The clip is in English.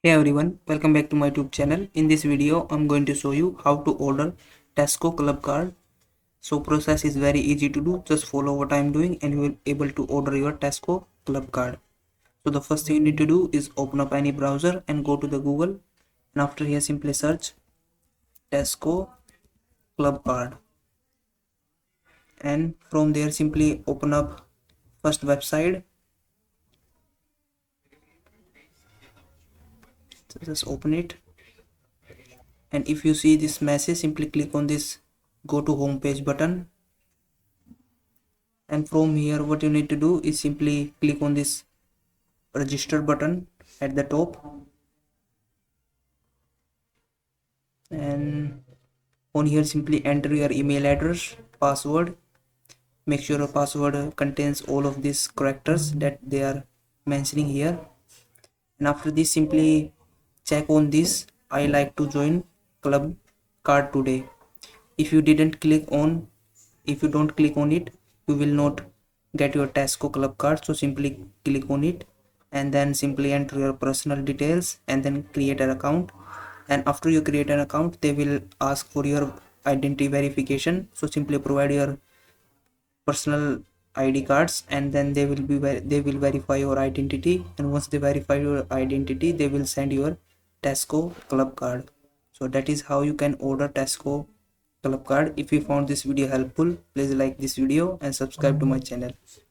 Hey everyone, welcome back to my YouTube channel. In this video, I'm going to show you how to order Tesco Clubcard. So process is very easy to do. Just follow what I'm doing and you will be able to order your Tesco Clubcard. So the first thing you need to do is open up any browser and go to the Google. And after here simply search Tesco Clubcard. And from there simply open up first website. So just open it. And if you see this message, simply click on this go to home page button, and from here what you need to do is simply click on this register button at the top, and on here simply enter your email address, password. Make sure your password contains all of these characters that they are mentioning here, and after this simply check on this I like to join club card today. If you didn't click on if you don't click on it, you will not get your Tesco club card. So simply click on it and then simply enter your personal details and then create an account. And after you create an account, they will ask for your identity verification. So simply provide your personal ID cards and then they will verify your identity, and once they verify your identity they will send your Tesco club card. So that is how you can order Tesco club card. If you found this video helpful, please like this video and subscribe to my channel.